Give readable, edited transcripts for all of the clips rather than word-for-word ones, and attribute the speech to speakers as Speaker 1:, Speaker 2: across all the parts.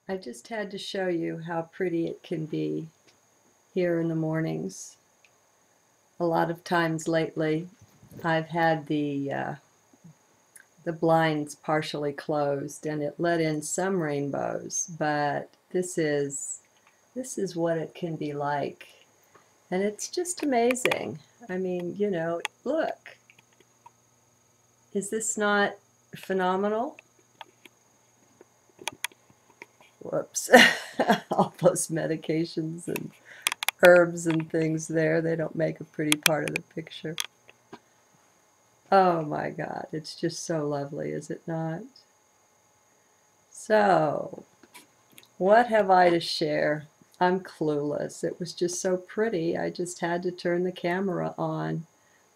Speaker 1: I just had to show you how pretty it can be here in the mornings. A lot of times lately, I've had the blinds partially closed, and it let in some rainbows, but this is what it can be like, and it's just amazing. I mean, look, is this not phenomenal? Whoops. All those medications and herbs and things there, they don't make a pretty part of the picture. Oh my God, it's just so lovely, is it not? So, what have I to share? I'm clueless. It was just so pretty. I just had to turn the camera on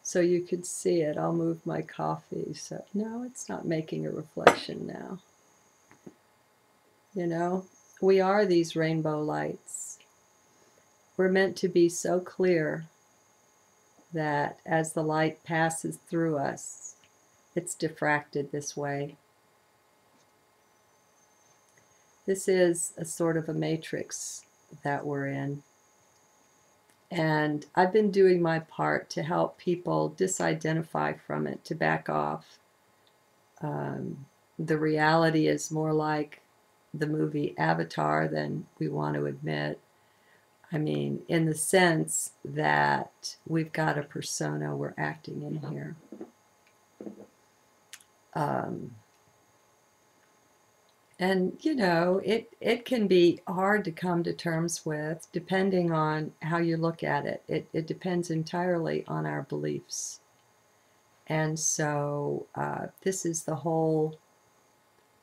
Speaker 1: so you could see it. I'll move my coffee. So, no, it's not making a reflection now. You know, we are these rainbow lights. We're meant to be so clear that as the light passes through us, it's diffracted this way. This is a sort of a matrix that we're in. And I've been doing my part to help people disidentify from it, to back off. The reality is more like the movie Avatar than we want to admit. I mean, in the sense that we've got a persona we're acting in here. And, it can be hard to come to terms with depending on how you look at it. It depends entirely on our beliefs. And so this is the whole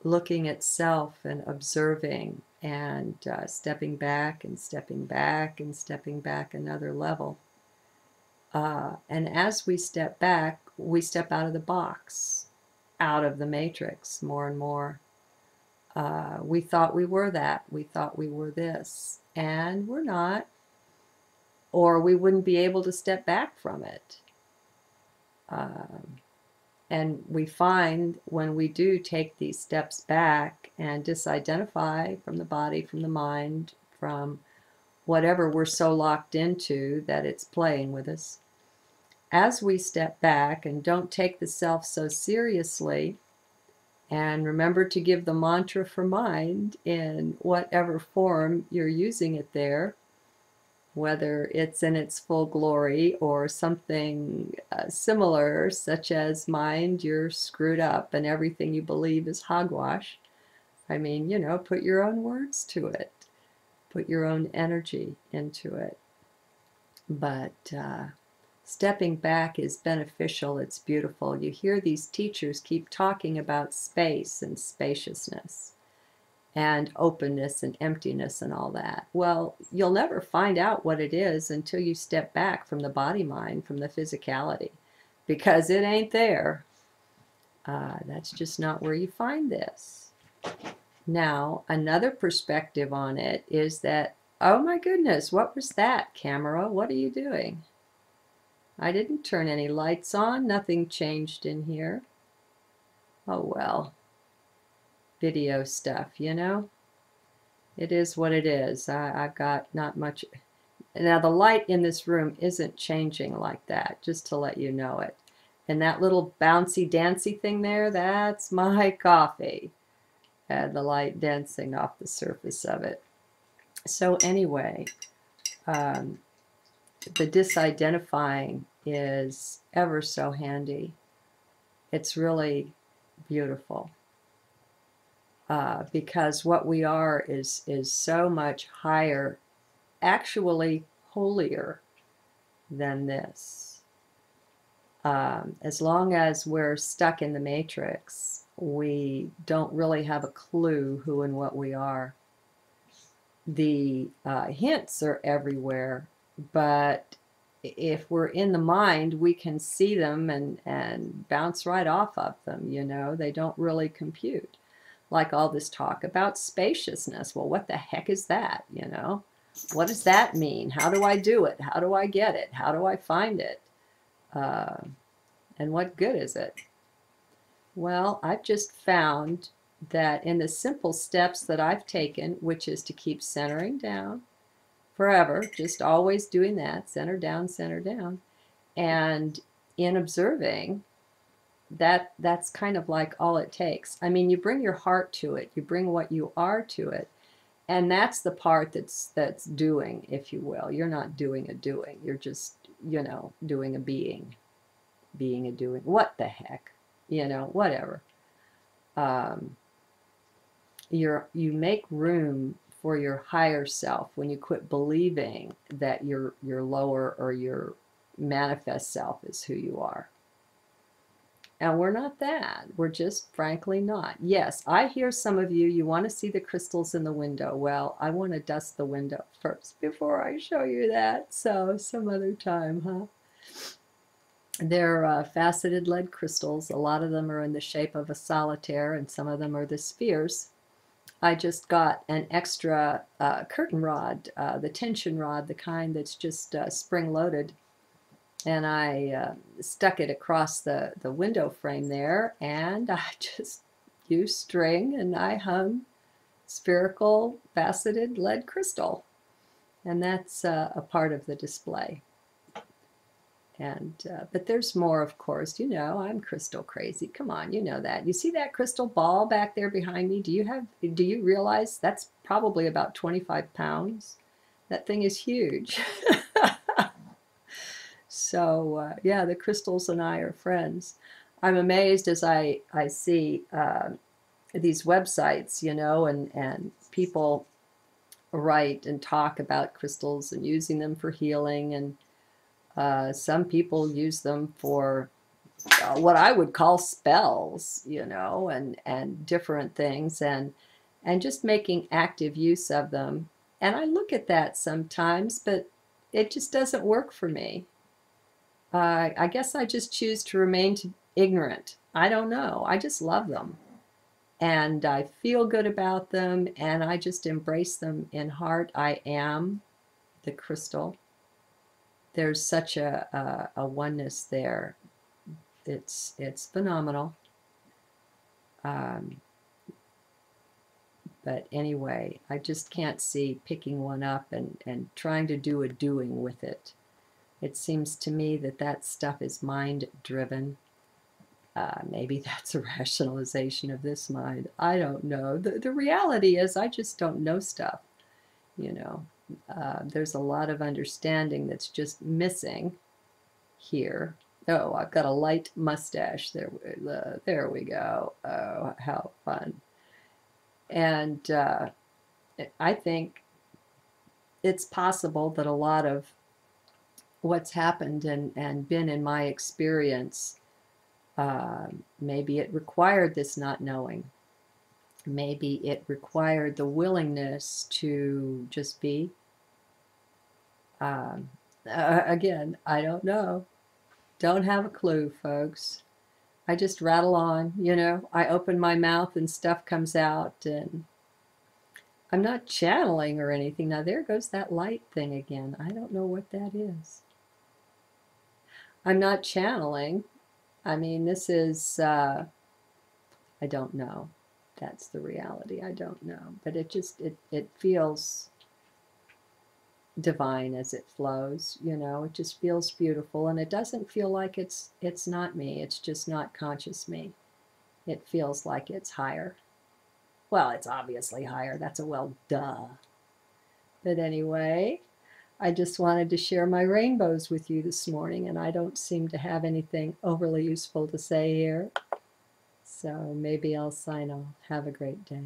Speaker 1: looking at self and observing and stepping back and stepping back and stepping back another level. And as we step back, we step out of the box, out of the matrix more and more. We thought we were that. We thought we were this. And we're not. Or we wouldn't be able to step back from it. And we find when we do take these steps back and disidentify from the body, from the mind, from whatever we're so locked into that it's playing with us, as we step back and don't take the self so seriously, and remember to give the mantra for mind in whatever form you're using it there, whether it's in its full glory or something similar, such as mind, you're screwed up and everything you believe is hogwash. I mean, put your own words to it, put your own energy into it. But stepping back is beneficial. It's beautiful. You hear these teachers keep talking about space and spaciousness and openness and emptiness and all that. Well, you'll never find out what it is until you step back from the body mind, from the physicality, because it ain't there. That's just not where you find this. Now, another perspective on it is that, oh my goodness, what was that, camera? What are you doing? I didn't turn any lights on. Nothing changed in here. Oh well. Video stuff, It is what it is. I've got not much. Now, the light in this room isn't changing like that, just to let you know it. And that little bouncy dancy thing there, that's my coffee. And the light dancing off the surface of it. So anyway, the disidentifying is ever so handy. It's really beautiful. Because what we are is so much higher, actually holier than this. As long as we're stuck in the matrix, we don't really have a clue who and what we are. The hints are everywhere, but if we're in the mind, we can see them and bounce right off of them, They don't really compute. Like all this talk about spaciousness. Well, what the heck is that, What does that mean? How do I do it? How do I get it? How do I find it? And what good is it? Well, I've just found that in the simple steps that I've taken, which is to keep centering down forever, just always doing that, center down, and in observing, that's kind of like all it takes. I mean, you bring your heart to it, you bring what you are to it, and that's the part that's doing, if you will. You're not doing a doing, you're just, you know, doing a being a doing. What the heck, you know, whatever. um, you make room for your higher self when you quit believing that your lower or your manifest self is who you are. And we're not that. We're just frankly not. Yes, I hear some of you, you want to see the crystals in the window. Well, I want to dust the window first before I show you that. So some other time, huh? They're faceted lead crystals. A lot of them are in the shape of a solitaire, and some of them are the spheres. I just got an extra curtain rod, the tension rod, the kind that's just spring-loaded, and I stuck it across the window frame there, and I just used string, and I hung spherical faceted lead crystal, and that's a part of the display. And but there's more, of course. You know, I'm crystal crazy. Come on, you know that. You see that crystal ball back there behind me? Do you realize that's probably about 25 pounds? That thing is huge. So yeah, the crystals and I are friends. I'm amazed as I see these websites, you know, and people write and talk about crystals and using them for healing, and some people use them for what I would call spells, you know, and different things, and just making active use of them. And I look at that sometimes, but it just doesn't work for me. I guess I just choose to remain ignorant. I don't know. I just love them. And I feel good about them, and I just embrace them in heart. I am the crystal. There's such a oneness there. It's phenomenal. Um, but anyway, I just can't see picking one up and trying to do a doing with it. It seems to me that stuff is mind driven. Maybe that's a rationalization of this mind. I don't know. The reality is I just don't know stuff, you know. There's a lot of understanding that's just missing here. Oh, I've got a light mustache. There we go. Oh, how fun. And I think it's possible that a lot of what's happened and been in my experience, maybe it required this not knowing. Maybe it required the willingness to just be. Again, I don't know. Don't have a clue, folks. I just rattle on, you know. I open my mouth and stuff comes out, and I'm not channeling or anything. Now, there goes that light thing again. I don't know what that is. I'm not channeling. I mean, this is, I don't know. That's the reality. I don't know. But it just, it feels divine as it flows, you know. It just feels beautiful, and it doesn't feel like it's not me. It's just not conscious me. It feels like it's higher. Well, it's obviously higher. That's a well, duh. But anyway, I just wanted to share my rainbows with you this morning, and I don't seem to have anything overly useful to say here. So maybe I'll sign off. Have a great day.